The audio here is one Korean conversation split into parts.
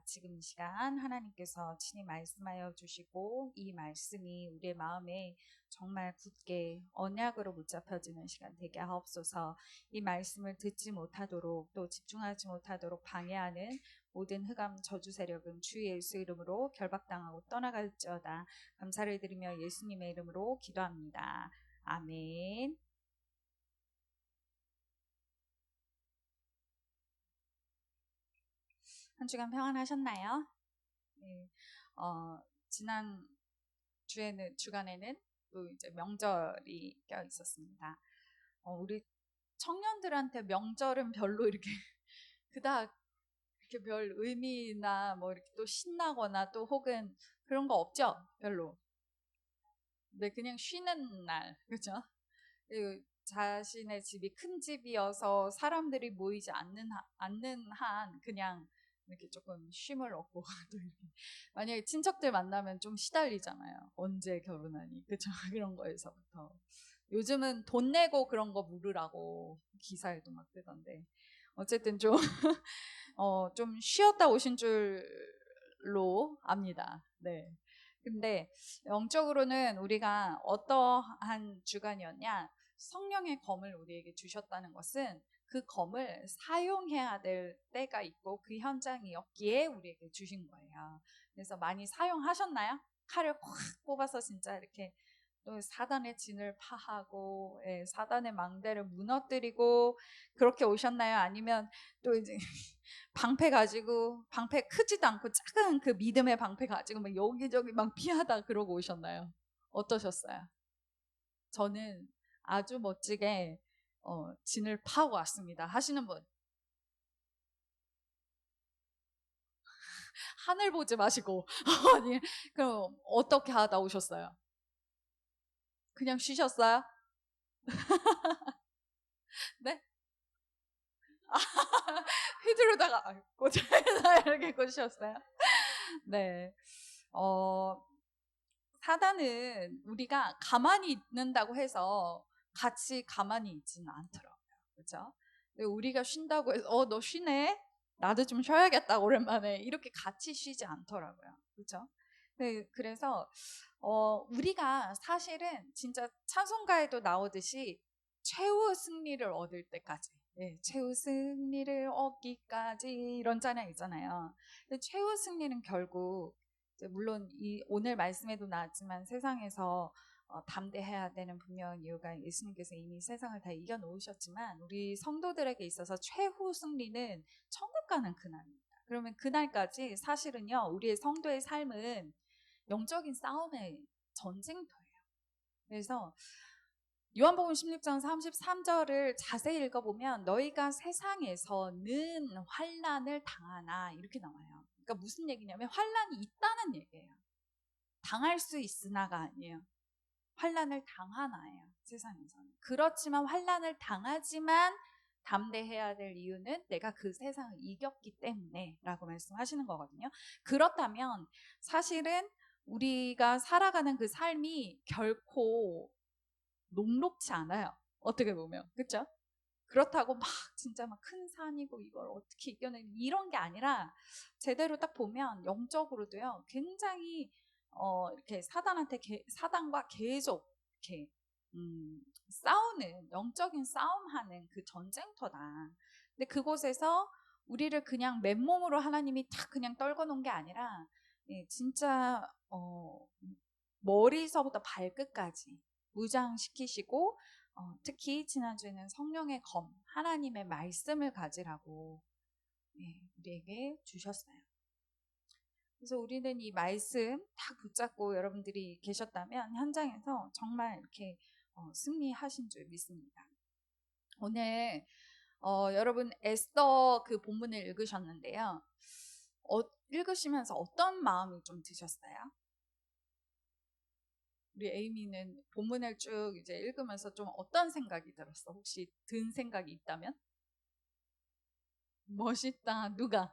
지금 이 시간 하나님께서 친히 말씀하여 주시고 이 말씀이 우리의 마음에 정말 굳게 언약으로 붙잡혀지는 시간 되게 하옵소서. 이 말씀을 듣지 못하도록 또 집중하지 못하도록 방해하는 모든 흑암 저주 세력은 주 예수 이름으로 결박당하고 떠나갈지어다. 감사를 드리며 예수님의 이름으로 기도합니다. 아멘. 한 주간 평안하셨나요? 네. 지난 주간에는 또 이제 명절이 껴 있었습니다. 우리 청년들한테 명절은 별로 이렇게 그닥 이렇게 별 의미나 뭐 이렇게 또 신나거나 또 혹은 그런 거 없죠? 별로. 네, 그냥 쉬는 날, 그죠? 그리고 자신의 집이 큰 집이어서 사람들이 모이지 않는 한 그냥 이렇게 조금 쉼을 얻고 또 이렇게 만약에 친척들 만나면 좀 시달리잖아요. 언제 결혼하니? 그쵸? 그런 거에서부터. 요즘은 돈 내고 그런 거 물으라고 기사에도 막 뜨던데. 어쨌든 좀, 좀 쉬었다 오신 줄로 압니다. 네. 근데 영적으로는 우리가 어떠한 주간이었냐? 성령의 검을 우리에게 주셨다는 것은 그 검을 사용해야 될 때가 있고 그 현장이었기에 우리에게 주신 거예요. 그래서 많이 사용하셨나요? 칼을 확 뽑아서 진짜 이렇게 또 사단의 진을 파하고 사단의 망대를 무너뜨리고 그렇게 오셨나요? 아니면 또 이제 방패 가지고 방패 크지도 않고 작은 그 믿음의 방패 가지고 막 여기저기 막 피하다 그러고 오셨나요? 어떠셨어요? 저는 아주 멋지게 진을 파고 왔습니다. 하시는 분 하늘 보지 마시고 아니 그럼 어떻게 하다 오셨어요? 그냥 쉬셨어요? 네? 휘두르다가 고쳐서 이렇게 고치셨어요? 네. 어, 사단은 우리가 가만히 있는다고 해서 같이 가만히 있지는 않더라고요. 그죠? 우리가 쉰다고 해서, 너 쉬네? 나도 좀 쉬어야겠다, 오랜만에. 이렇게 같이 쉬지 않더라고요. 그죠? 네, 그래서, 우리가 사실은 진짜 찬송가에도 나오듯이 최후 승리를 얻을 때까지, 네, 최후 승리를 얻기까지 이런 찬양 있잖아요. 근데 최후 승리는 결국 물론 오늘 말씀에도 나왔지만 세상에서 담대해야 되는 분명한 이유가 예수님께서 이미 세상을 다 이겨놓으셨지만 우리 성도들에게 있어서 최후 승리는 천국 가는 그날입니다. 그러면 그날까지 사실은요 우리의 성도의 삶은 영적인 싸움의 전쟁터예요. 그래서 요한복음 16장 33절을 자세히 읽어보면 너희가 세상에서는 환난을 당하나 이렇게 나와요. 그러니까 무슨 얘기냐면 환난이 있다는 얘기예요. 당할 수 있으나가 아니에요. 환난을 당하나예요. 세상에서는. 그렇지만 환난을 당하지만 담대해야 될 이유는 내가 그 세상을 이겼기 때문에 라고 말씀하시는 거거든요. 그렇다면 사실은 우리가 살아가는 그 삶이 결코 녹록지 않아요. 어떻게 보면. 그쵸? 그렇다고 막 진짜 막 큰 산이고 이걸 어떻게 이겨내는 이런 게 아니라 제대로 딱 보면 영적으로도요 굉장히 이렇게 사단과 계속 이렇게 싸우는 영적인 싸움하는 그 전쟁터다. 근데 그곳에서 우리를 그냥 맨몸으로 하나님이 탁 그냥 떨궈 놓은 게 아니라 진짜 머리서부터 발끝까지 무장시키시고 특히 지난주에는 성령의 검, 하나님의 말씀을 가지라고 우리에게 주셨어요. 그래서 우리는 이 말씀 딱 붙잡고 여러분들이 계셨다면 현장에서 정말 이렇게 승리하신 줄 믿습니다. 오늘 여러분 에스더 그 본문을 읽으셨는데요. 읽으시면서 어떤 마음이 좀 드셨어요? 우리 에이미는 본문을 쭉 이제 읽으면서 좀 어떤 생각이 들었어? 혹시 든 생각이 있다면? 멋있다. 누가?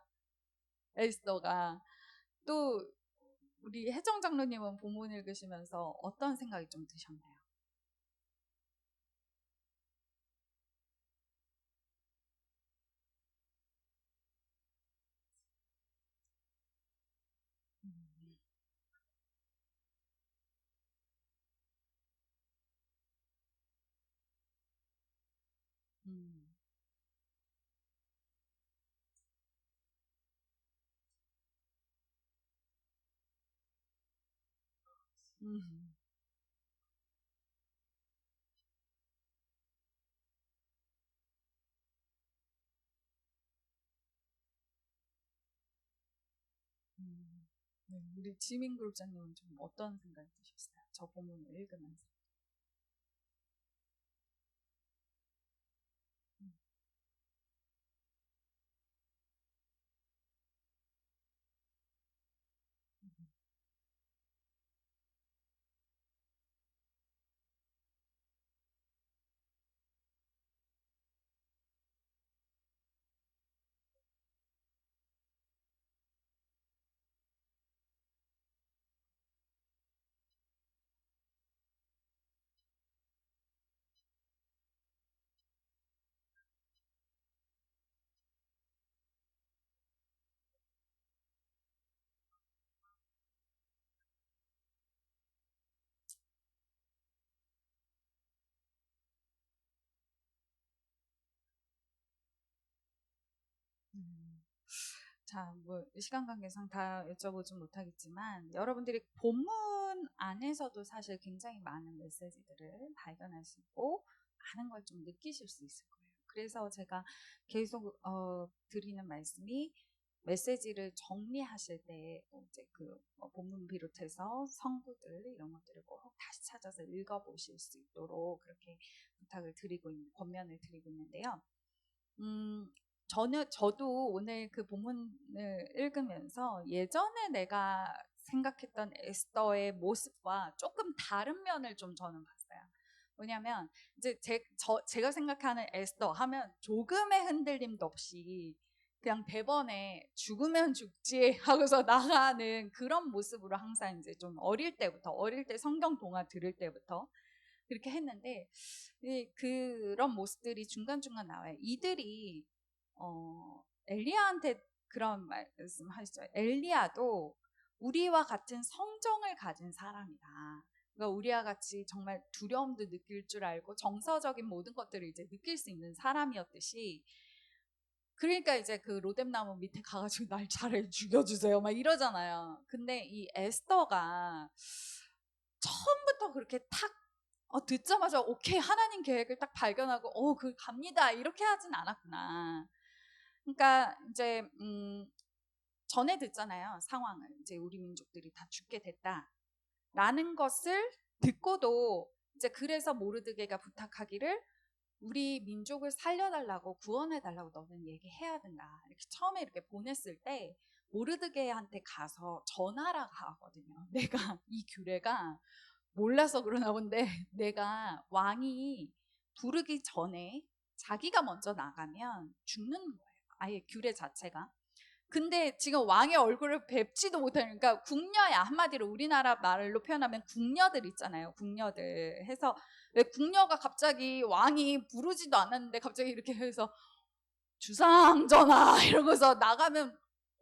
에스더가. 또 우리 혜정 장로님은 본문 읽으시면서 어떤 생각이 좀 드셨나요? 음, 음, 네, 우리 지민 그룹장님은 좀 어떤 생각이 드셨어요? 저 본문을 읽으면서. 음, 음, 음. 자, 뭐 시간 관계상 다 여쭤보진 못하겠지만 여러분들이 본문 안에서도 사실 굉장히 많은 메시지들을 발견하시고 많은 걸 좀 느끼실 수 있을 거예요. 그래서 제가 계속 드리는 말씀이 메시지를 정리하실 때 이제 그 본문 비롯해서 성구들 이런 것들을 꼭 다시 찾아서 읽어보실 수 있도록 그렇게 부탁을 드리고 권면을 드리고 있는데요. 음, 저도 오늘 그 본문을 읽으면서 예전에 내가 생각했던 에스더의 모습과 조금 다른 면을 좀 저는 봤어요. 뭐냐면, 이제 제가 생각하는 에스더 하면 조금의 흔들림도 없이 그냥 대번에 죽으면 죽지 하고서 나가는 그런 모습으로 항상 이제 좀 어릴 때 성경 동화 들을 때부터 그렇게 했는데, 그런 모습들이 중간중간 나와요. 이들이 엘리야한테 그런 말씀 하시죠. 엘리야도 우리와 같은 성정을 가진 사람이다. 그러니까 우리와 같이 정말 두려움도 느낄 줄 알고 정서적인 모든 것들을 이제 느낄 수 있는 사람이었듯이, 그러니까 이제 그 로뎀나무 밑에 가가지고 날 차라리 죽여주세요 막 이러잖아요. 근데 이 에스더가 처음부터 그렇게 탁 듣자마자 오케이 하나님 계획을 딱 발견하고 그 갑니다 이렇게 하진 않았구나. 그러니까 이제 전에 듣잖아요, 상황을. 이제 우리 민족들이 다 죽게 됐다라는 것을 듣고도 이제 그래서 모르드게가 부탁하기를 우리 민족을 살려달라고 구원해달라고 너는 얘기해야 된다. 이렇게 처음에 이렇게 보냈을 때 모르드게한테 가서 전하라고 하거든요. 내가 이 규례가 몰라서 그러나 본데 내가 왕이 부르기 전에 자기가 먼저 나가면 죽는 거예요. 아예 규례 자체가. 근데 지금 왕의 얼굴을 뵙지도 못하니까 궁녀야, 한마디로 우리나라 말로 표현하면 궁녀들 있잖아요. 궁녀들 해서 왜 궁녀가 갑자기 왕이 부르지도 않았는데 갑자기 이렇게 해서 주상 전하 이러고서 나가면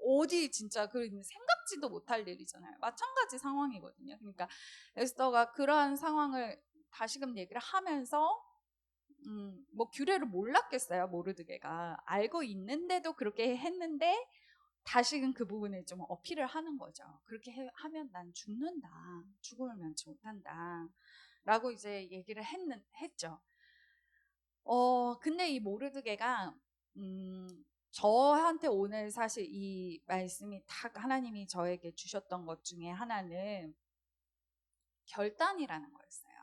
어디 진짜 그 생각지도 못할 일이잖아요. 마찬가지 상황이거든요. 그러니까 에스더가 그러한 상황을 다시금 얘기를 하면서 뭐 규례를 몰랐겠어요. 모르드게가 알고 있는데도 그렇게 했는데 다시금 그 부분을 좀 어필을 하는 거죠. 그렇게 하면 난 죽는다. 죽음을 면치 못한다. 라고 이제 얘기를 했죠. 근데 이 모르드게가, 저한테 오늘 사실 이 말씀이 딱 하나님이 저에게 주셨던 것 중에 하나는 결단이라는 거였어요.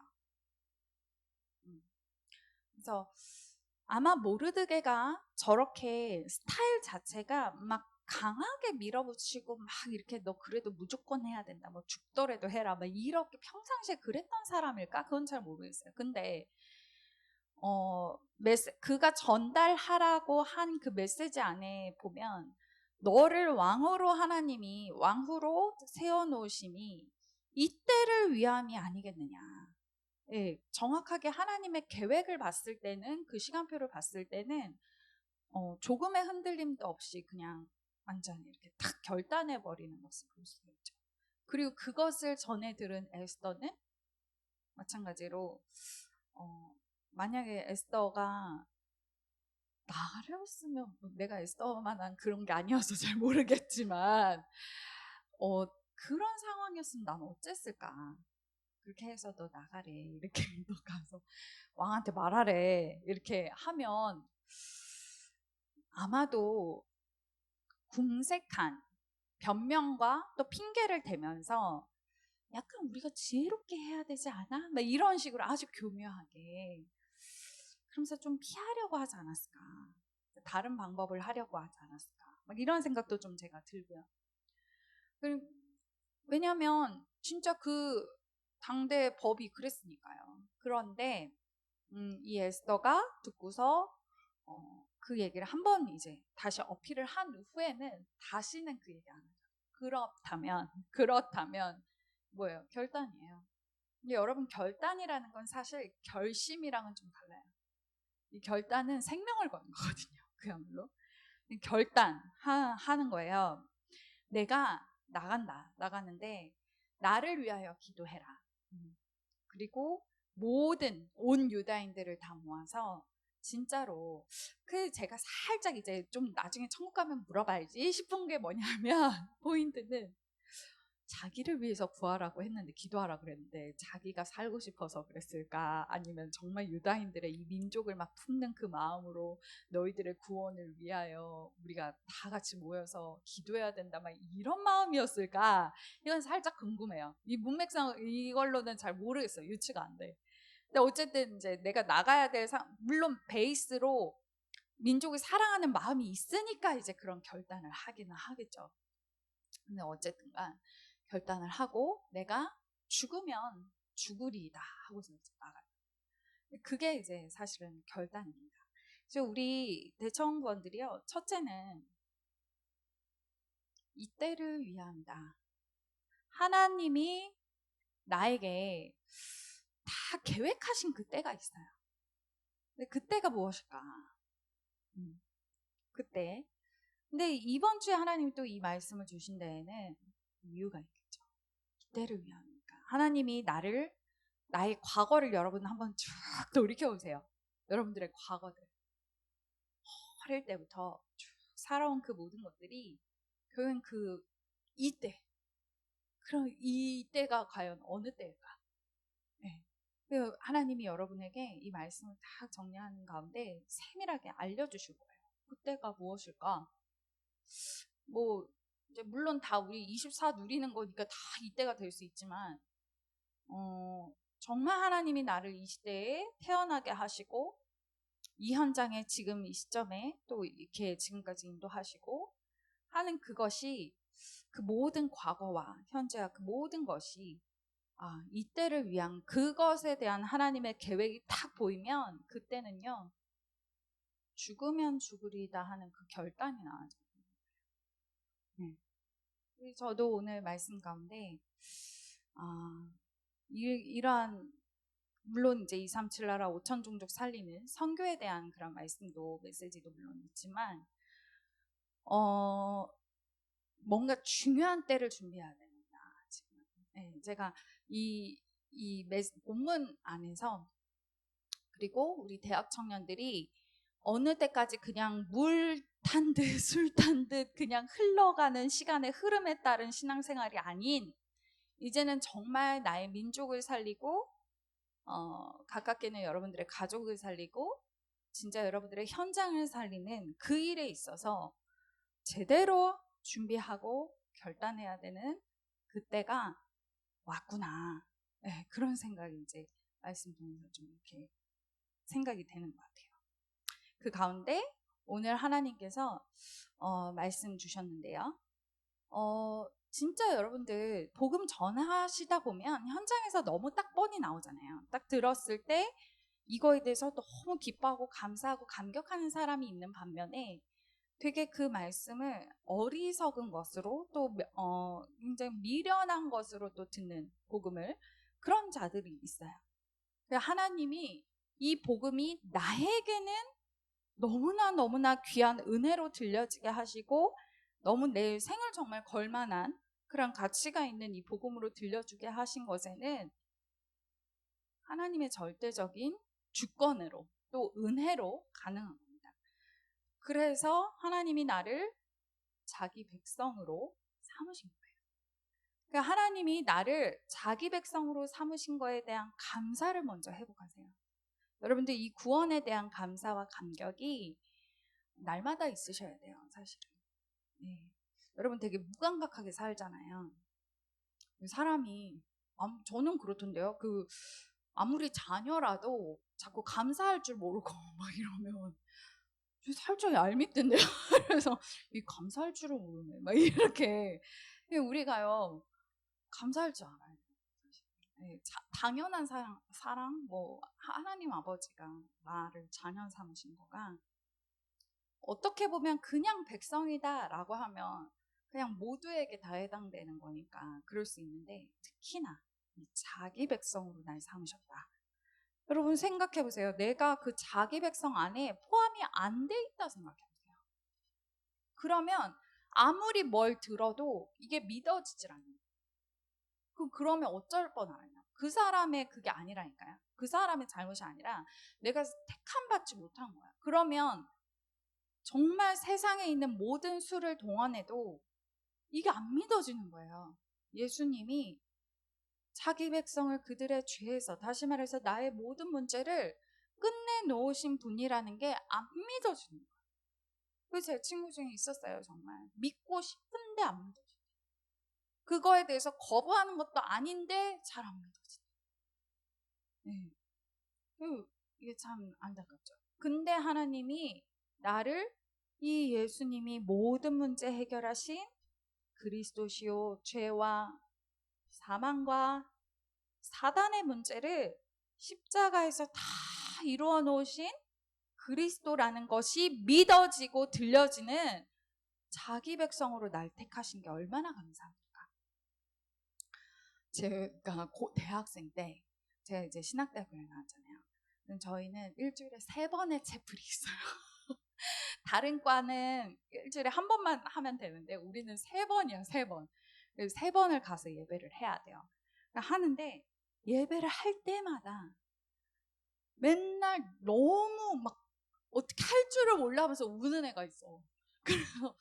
그래서 아마 모르드게가 저렇게 스타일 자체가 막 강하게 밀어붙이고 막 이렇게 너 그래도 무조건 해야 된다. 뭐 죽더라도 해라. 막 이렇게 평상시에 그랬던 사람일까? 그건 잘 모르겠어요. 근데 그가 전달하라고 한 그 메시지 안에 보면 너를 왕으로 하나님이 왕후로 세워놓으심이 이때를 위함이 아니겠느냐. 예, 정확하게 하나님의 계획을 봤을 때는 그 시간표를 봤을 때는 조금의 흔들림도 없이 그냥 완전히 이렇게 탁 결단해 버리는 것을 볼 수 있죠. 그리고 그것을 전해 들은 에스더는 마찬가지로 만약에 에스더가 나였으면 내가 에스더만한 그런 게 아니어서 잘 모르겠지만 그런 상황이었으면 난 어쨌을까. 그렇게 해서 너 나가래 이렇게 너 가서 왕한테 말하래 이렇게 하면 아마도 궁색한 변명과 또 핑계를 대면서 약간 우리가 지혜롭게 해야 되지 않아? 막 이런 식으로 아주 교묘하게 그러면서 좀 피하려고 하지 않았을까? 다른 방법을 하려고 하지 않았을까? 막 이런 생각도 좀 제가 들고요. 왜냐하면 진짜 그 당대 법이 그랬으니까요. 그런데 이 에스더가 듣고서 그 얘기를 한 번 이제 다시 어필을 한 후에는 다시는 그 얘기 안 하죠. 그렇다면 뭐예요? 결단이에요. 근데 여러분 결단이라는 건 사실 결심이랑은 좀 달라요. 이 결단은 생명을 거는 거거든요. 그야말로 결단하는 거예요. 내가 나가는데 나를 위하여 기도해라. 그리고 온 유다인들을 다 모아서 진짜로 제가 살짝 이제 좀 나중에 천국 가면 물어봐야지 싶은 게 뭐냐면 포인트는 자기를 위해서 구하라고 했는데 기도하라고 그랬는데 자기가 살고 싶어서 그랬을까? 아니면 정말 유다인들의 이 민족을 막 품는 그 마음으로 너희들의 구원을 위하여 우리가 다 같이 모여서 기도해야 된다 막 이런 마음이었을까? 이건 살짝 궁금해요. 이 문맥상 이걸로는 잘 모르겠어요. 유추가 안 돼. 근데 어쨌든 이제 내가 나가야 될 물론 베이스로 민족을 사랑하는 마음이 있으니까 이제 그런 결단을 하기는 하겠죠. 근데 어쨌든간 결단을 하고 내가 죽으면 죽으리이다 하고서 이제 나가요. 그게 이제 사실은 결단입니다. 그래서 우리 대청원들이요. 첫째는 이때를 위함이다. 하나님이 나에게 다 계획하신 그 때가 있어요. 근데 그때가 무엇일까? 그때. 근데 이번 주에 하나님이 또 이 말씀을 주신 데에는 이유가 있겠죠. 이때를 위함이니까. 하나님이 나의 과거를 여러분 한번 쭉 돌이켜보세요. 여러분들의 과거들. 어릴 때부터 쭉 살아온 그 모든 것들이 결국엔 이때. 그럼 이때가 과연 어느 때일까? 네. 하나님이 여러분에게 이 말씀을 딱 정리하는 가운데 세밀하게 알려주실 거예요. 그때가 무엇일까? 뭐, 이제 물론 다 우리 24 누리는 거니까 다 이때가 될 수 있지만, 정말 하나님이 나를 이 시대에 태어나게 하시고, 이 현장에 지금 이 시점에 또 이렇게 지금까지 인도하시고 하는 그것이 그 모든 과거와 현재와 그 모든 것이 이때를 위한 그것에 대한 하나님의 계획이 딱 보이면 그때는요 죽으면 죽으리다 하는 그 결단이 나와요. 저도 오늘 말씀 가운데 이러한 물론 이제 237 나라 5천 종족 살리는 선교에 대한 그런 말씀도 메시지도 물론 있지만 뭔가 중요한 때를 준비해야 됩니다. 지금. 네, 제가 이 본문 안에서 그리고 우리 대학 청년들이 어느 때까지 그냥 물 탄 듯 술 탄 듯 그냥 흘러가는 시간의 흐름에 따른 신앙생활이 아닌 이제는 정말 나의 민족을 살리고 가깝게는 여러분들의 가족을 살리고 진짜 여러분들의 현장을 살리는 그 일에 있어서 제대로 준비하고 결단해야 되는 그때가 왔구나. 네, 그런 생각이 이제 말씀 보면서 좀 이렇게 생각이 되는 것 같아요. 그 가운데 오늘 하나님께서 말씀 주셨는데요. 진짜 여러분들 복음 전하시다 보면 현장에서 너무 딱 뻔히 나오잖아요. 딱 들었을 때 이거에 대해서 너무 기뻐하고 감사하고 감격하는 사람이 있는 반면에 되게 그 말씀을 어리석은 것으로 또 굉장히 미련한 것으로 또 듣는 복음을 그런 자들이 있어요. 하나님이 이 복음이 나에게는 너무나 귀한 은혜로 들려지게 하시고 너무 내 생을 정말 걸만한 그런 가치가 있는 이 복음으로 들려주게 하신 것에는 하나님의 절대적인 주권으로 또 은혜로 가능한 겁니다. 그래서 하나님이 나를 자기 백성으로 삼으신 거예요. 그러니까 하나님이 나를 자기 백성으로 삼으신 거에 대한 감사를 먼저 회복하세요. 여러분들 이 구원에 대한 감사와 감격이 날마다 있으셔야 돼요, 사실은. 네. 여러분 되게 무감각하게 살잖아요. 사람이 저는 그렇던데요. 아무리 자녀라도 자꾸 감사할 줄 모르고 막 이러면 살짝 얄밉던데요. 그래서 이 감사할 줄을 모르네. 막 이렇게 우리가요 감사할 줄 알아요. 네, 당연한 사랑, 뭐 하나님 아버지가 나를 자녀 삼으신 거가 어떻게 보면 그냥 백성이다라고 하면 그냥 모두에게 다 해당되는 거니까 그럴 수 있는데 특히나 자기 백성으로 날 삼으셨다. 여러분 생각해 보세요. 내가 그 자기 백성 안에 포함이 안 돼 있다 생각해 보세요. 그러면 아무리 뭘 들어도 이게 믿어지질 않아요. 그러면 어쩔 뻔하냐? 그 사람의 그게 아니라니까요. 그 사람의 잘못이 아니라 내가 택함 받지 못한 거야. 그러면 정말 세상에 있는 모든 수를 동원해도 이게 안 믿어지는 거예요. 예수님이 자기 백성을 그들의 죄에서, 다시 말해서 나의 모든 문제를 끝내놓으신 분이라는 게 안 믿어지는 거예요. 제 친구 중에 있었어요. 정말 믿고 싶은데 안 믿어지는 거예요. 그거에 대해서 거부하는 것도 아닌데 잘 안 믿어지는 거예요. 네. 이게 참 안타깝죠. 근데 하나님이 나를 이 예수님이 모든 문제 해결하신 그리스도시요 죄와 사망과 사단의 문제를 십자가에서 다 이루어 놓으신 그리스도라는 것이 믿어지고 들려지는 자기 백성으로 날 택하신 게 얼마나 감사합니까? 제가 대학생 때 제가 이제 신학대학교에 나왔잖아요. 저희는 일주일에 3번의 채플이 있어요. 다른 과는 일주일에 한 번만 하면 되는데 우리는 3번이야, 3번. 그래서 3번을 가서 예배를 해야 돼요. 하는데 예배를 할 때마다 맨날 너무 막 어떻게 할 줄을 몰라면서 우는 애가 있어. 그래서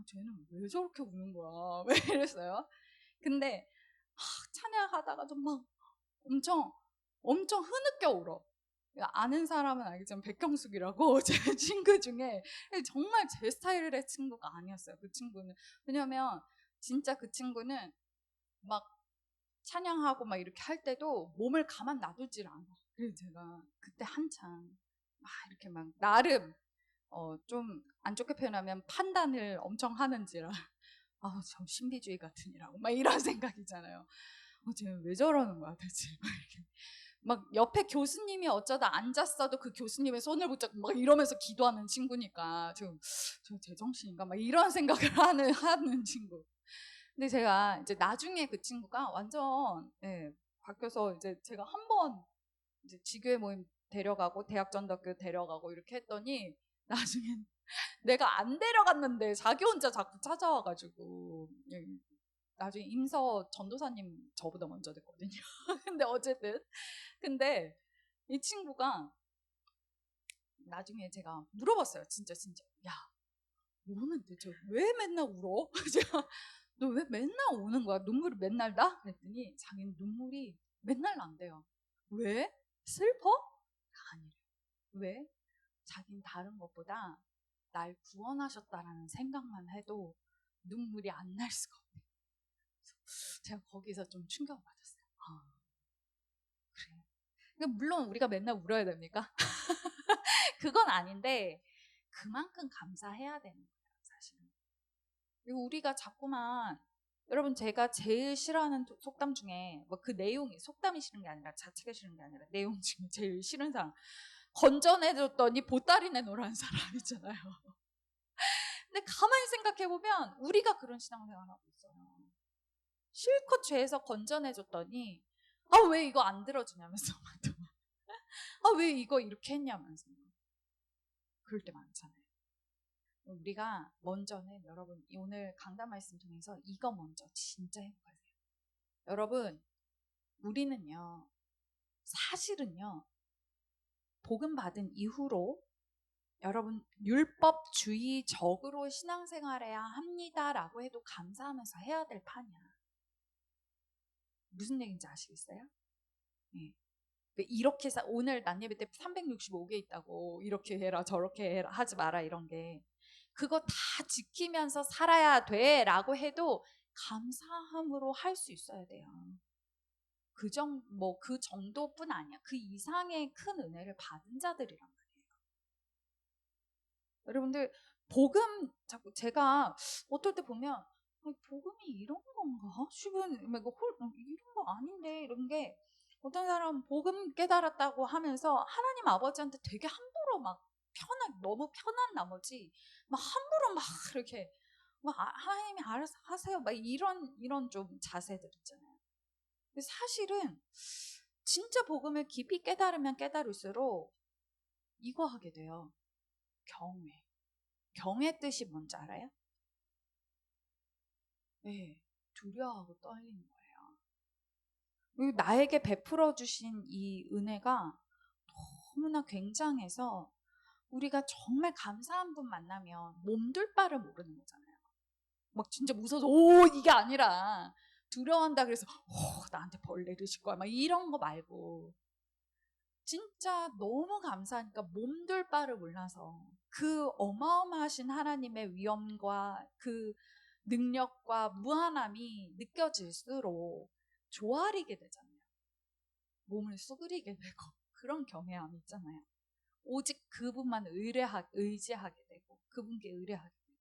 쟤는 왜 저렇게 우는 거야? 왜 이랬어요? 근데 찬양하다가도 막 엄청 흐느껴 울어. 아는 사람은 알겠지만 백경숙이라고 제 친구 중에 정말 제 스타일의 친구가 아니었어요. 그 친구는. 왜냐면 진짜 그 친구는 막 찬양하고 막 이렇게 할 때도 몸을 가만 놔두질 않아. 그래서 제가 그때 한참 막 이렇게 막 나름 좀 안 좋게 표현하면 판단을 엄청 하는지라 저 신비주의 같으니라고 막 이런 생각이잖아요. 쟤는 왜 저러는 거야 대체. 막 옆에 교수님이 어쩌다 앉았어도 그 교수님의 손을 붙잡고 막 이러면서 기도하는 친구니까 저 제정신인가 막 이런 생각을 하는 친구. 근데 제가 이제 나중에 그 친구가 완전 바뀌어서 이제 제가 한 번 이제 지교회 모임 데려가고 대학 전도학교 데려가고 이렇게 했더니 나중엔 내가 안 데려갔는데 자기 혼자 자꾸 찾아와가지고 나중에 임서 전도사님 저보다 먼저 됐거든요. 근데 어쨌든 근데 이 친구가 나중에 제가 물어봤어요. 진짜 야 너는 대체 왜 맨날 울어? 제가 너 왜 맨날 우는 거야? 눈물이 맨날 나? 그랬더니 자기는 눈물이 맨날 난대요. 왜? 슬퍼? 아니래. 왜? 자기는 다른 것보다 날 구원하셨다라는 생각만 해도 눈물이 안 날 수가 없네. 제가 거기서 좀 충격을 받았어요. 그래. 물론 우리가 맨날 울어야 됩니까? 그건 아닌데 그만큼 감사해야 되는 거예요, 사실은. 그리고 우리가 자꾸만 여러분 제가 제일 싫어하는 속담 중에 뭐 그 내용이 속담이 싫은 게 아니라 자체가 싫은 게 아니라 내용 중에 제일 싫은 사람 건져내줬더니 보따리 내놓으라는 사람 있잖아요. 근데 가만히 생각해보면 우리가 그런 신앙생활 하고 있어요. 실컷 죄에서 건져내줬더니 왜 이거 안 들어주냐면서 왜 이거 이렇게 했냐면서 그럴 때 많잖아요. 우리가 먼저는 여러분 오늘 강단 말씀 통해서 이거 먼저 진짜 행복하세요. 여러분 우리는요 사실은요 복음 받은 이후로 여러분 율법주의적으로 신앙생활해야 합니다라고 해도 감사하면서 해야 될 판이야. 무슨 얘기인지 아시겠어요? 네. 이렇게 오늘 난예배 때 365개 있다고 이렇게 해라 저렇게 해라 하지 마라 이런 게 그거 다 지키면서 살아야 돼 라고 해도 감사함으로 할 수 있어야 돼요. 그 정도뿐 아니야. 그 이상의 큰 은혜를 받은 자들이란 말이에요. 여러분들 복음 자꾸 제가 어떨 때 보면 복음이 이런 건가? 싶은 이런 거 아닌데 이런 게 어떤 사람은 복음 깨달았다고 하면서 하나님 아버지한테 되게 함부로 막 너무 편한 나머지 막 함부로 막 이렇게 막 하나님이 알아서 하세요 막 이런 좀 자세들 있잖아요. 근데 사실은 진짜 복음을 깊이 깨달으면 깨달을수록 이거 하게 돼요. 경외. 경의 뜻이 뭔지 알아요? 네, 두려워하고 떨리는 거예요. 그리고 나에게 베풀어 주신 이 은혜가 너무나 굉장해서 우리가 정말 감사한 분 만나면 몸둘 바를 모르는 거잖아요. 막 진짜 무서워서 이게 아니라 두려워한다 그래서 나한테 벌 내리실 거야 막 이런 거 말고 진짜 너무 감사하니까 몸둘 바를 몰라서 그 어마어마하신 하나님의 위엄과 그 능력과 무한함이 느껴질수록 조아리게 되잖아요. 몸을 수그리게 되고 그런 경외함이 있잖아요. 오직 그분만 의지하게 되고 그분께 의뢰하게 되고.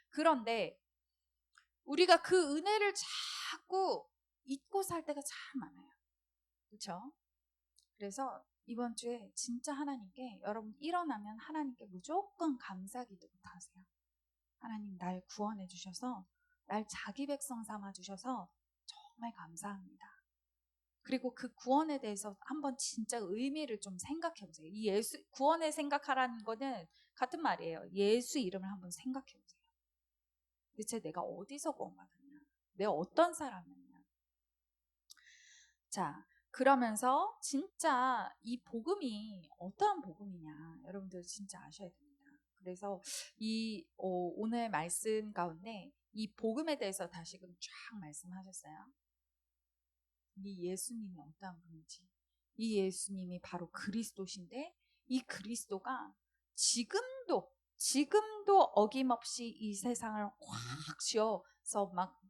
그런데 우리가 그 은혜를 자꾸 잊고 살 때가 참 많아요. 그렇죠? 그래서 이번 주에 진짜 하나님께 여러분 일어나면 하나님께 무조건 감사 기도부터 하세요. 하나님 날 구원해 주셔서 날 자기 백성 삼아 주셔서 정말 감사합니다. 그리고 그 구원에 대해서 한번 진짜 의미를 좀 생각해 보세요. 이 구원을 생각하라는 거는 같은 말이에요. 예수 이름을 한번 생각해 보세요. 대체 내가 어디서 구원받았냐? 내가 어떤 사람이냐? 자, 그러면서 진짜 이 복음이 어떠한 복음이냐? 여러분들 진짜 아셔야 됩니다. 그래서 오늘 말씀 가운데 이 복음에 대해서 다시금 쫙 말씀하셨어요. 이 예수님이 어떠한 분인지. 이 예수님이 바로 그리스도신데 이 그리스도가 지금도 어김없이 이 세상을 확 쥐어서 막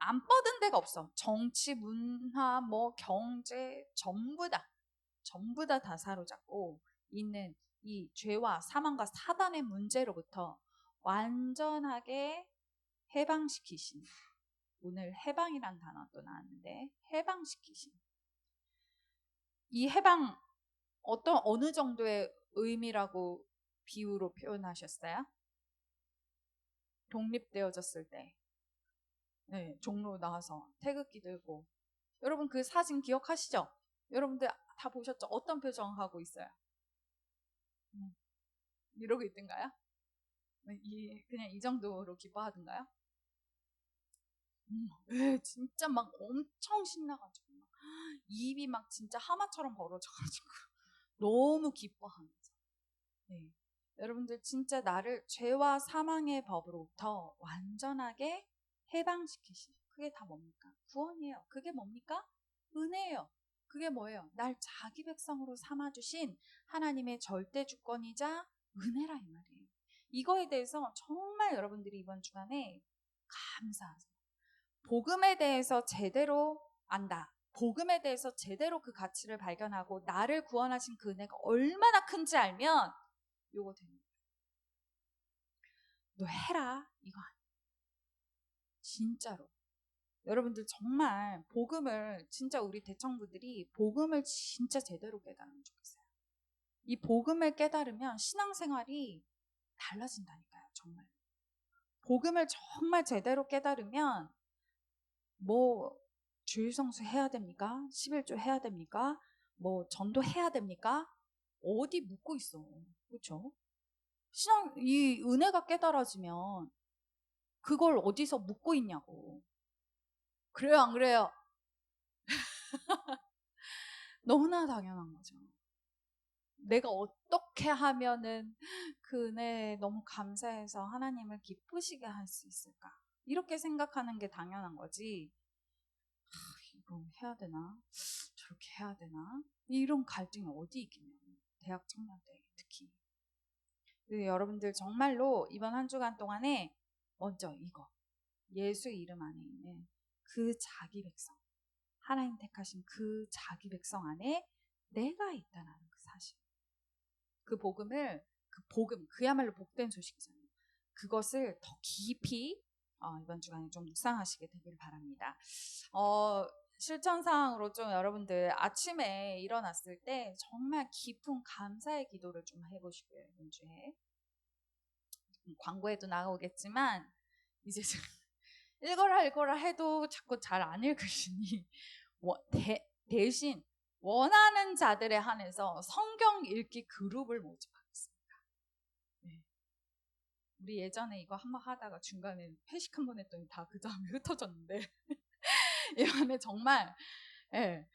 안 뻗은 데가 없어. 정치, 문화, 경제 전부 다 사로잡고 있는 이 죄와 사망과 사단의 문제로부터 완전하게 해방시키신. 오늘 해방이란 단어 또 나왔는데 해방시키신. 이 해방 어느 정도의 의미라고 비유로 표현하셨어요? 독립되어졌을 때 네, 종로 나와서 태극기 들고 여러분 그 사진 기억하시죠? 여러분들 다 보셨죠? 어떤 표정 하고 있어요? 이러고 있던가요? 그냥 이 정도로 기뻐하던가요? 네, 진짜 막 엄청 신나가지고 막 입이 막 진짜 하마처럼 벌어져가지고 너무 기뻐하면서 네. 여러분들 진짜 나를 죄와 사망의 법으로부터 완전하게 해방시키신 그게 다 뭡니까? 구원이에요. 그게 뭡니까? 은혜예요. 그게 뭐예요? 날 자기 백성으로 삼아주신 하나님의 절대 주권이자 은혜라 이 말이에요. 이거에 대해서 정말 여러분들이 이번 주간에 감사하세요. 복음에 대해서 제대로 안다. 복음에 대해서 제대로 그 가치를 발견하고 나를 구원하신 그 은혜가 얼마나 큰지 알면 요거 됩니다. 너 해라 이거 아니야. 진짜로. 여러분들 정말 복음을 진짜 우리 대청부들이 복음을 진짜 제대로 깨달으면 좋겠어요. 이 복음을 깨달으면 신앙생활이 달라진다니까요. 정말. 복음을 정말 제대로 깨달으면 주일성수 해야 됩니까? 11조 해야 됩니까? 전도해야 됩니까? 어디 묻고 있어. 그렇죠? 이 은혜가 깨달아지면 그걸 어디서 묻고 있냐고. 그래요, 안 그래요? 너무나 당연한 거죠. 내가 어떻게 하면은 그 은혜에 너무 감사해서 하나님을 기쁘시게 할 수 있을까? 이렇게 생각하는 게 당연한 거지. 이거 해야 되나? 저렇게 해야 되나? 이런 갈등이 어디 있겠냐고. 대학 청년 때 특히. 여러분들 정말로 이번 한 주간 동안에 먼저 이거 예수 이름 안에 있는 그 자기 백성, 하나님 택하신 그 자기 백성 안에 내가 있다는 그 사실, 그 복음을, 그 복음, 그야말로 복된 소식이잖아요. 그것을 더 깊이 이번 주간에 좀 묵상하시게 되길 바랍니다. 실천사항으로 좀 여러분들 아침에 일어났을 때 정말 깊은 감사의 기도를 좀 해보시고요. 이번 주에 광고에도 나오겠지만 이제 읽어라 해도 자꾸 잘 안 읽으시니 대신 원하는 자들에 한해서 성경 읽기 그룹을 모집하겠습니다. 네. 우리 예전에 이거 한번 하다가 중간에 회식 한번 했더니 다 그 다음에 흩어졌는데 이번에 정말 네.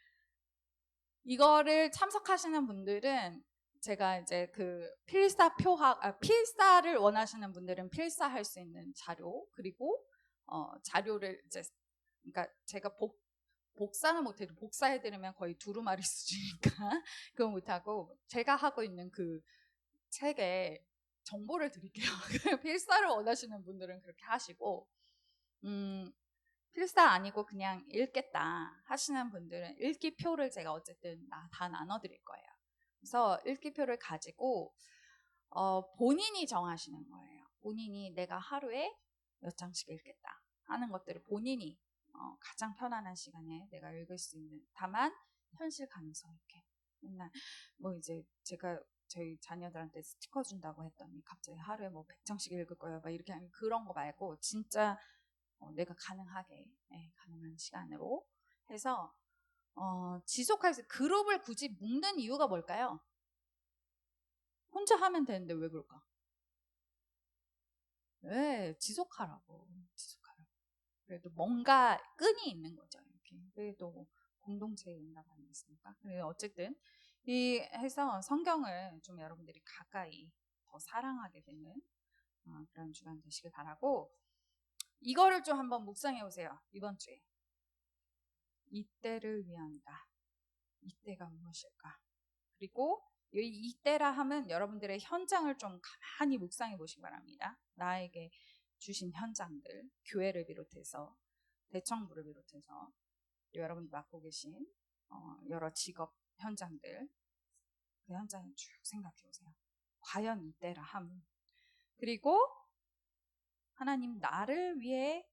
이거를 참석하시는 분들은 제가 이제 그 필사를 원하시는 분들은 필사할 수 있는 자료, 그리고 자료를 이제, 그러니까 제가 복사는 못해도 복사해드리면 거의 두루마리 수준이니까 그거 못하고 제가 하고 있는 그 책에 정보를 드릴게요. 필사를 원하시는 분들은 그렇게 하시고, 필사 아니고 그냥 읽겠다 하시는 분들은 읽기표를 제가 어쨌든 다 나눠드릴 거예요. 그래서 읽기표를 가지고 본인이 정하시는 거예요. 본인이 내가 하루에 몇 장씩 읽겠다 하는 것들을 본인이 가장 편안한 시간에 내가 읽을 수 있는, 다만 현실 감성 있게. 맨날 뭐 이제 제가 저희 자녀들한테 스티커 준다고 했더니 갑자기 하루에 뭐 100장씩 읽을 거예요 막 이렇게 하는 그런 거 말고 진짜 내가 가능하게 가능한 시간으로 해서 지속할 수, 그룹을 굳이 묶는 이유가 뭘까요? 혼자 하면 되는데 왜 그럴까? 왜 지속하라고. 그래도 뭔가 끈이 있는 거죠. 이렇게. 그래도 공동체의 응답 아니겠습니까? 어쨌든 이 해서 성경을 좀 여러분들이 가까이 더 사랑하게 되는 그런 주간 되시길 바라고, 이거를 좀 한번 묵상해 보세요. 이번 주에 이때를 위한다. 이때가 무엇일까? 그리고 이때라 하면 여러분들의 현장을 좀 가만히 묵상해 보시기 바랍니다. 나에게 주신 현장들, 교회를 비롯해서 대청부를 비롯해서 여러분이 맡고 계신 여러 직업 현장들, 그 현장을 쭉 생각해 보세요. 과연 이때라 함. 그리고 하나님 나를 위해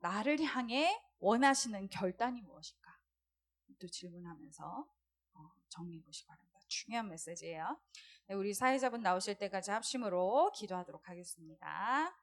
나를 향해 원하시는 결단이 무엇일까? 또 질문하면서 정리해 보시기 바랍니다. 중요한 메시지예요. 네, 우리 사회자분 나오실 때까지 합심으로 기도하도록 하겠습니다.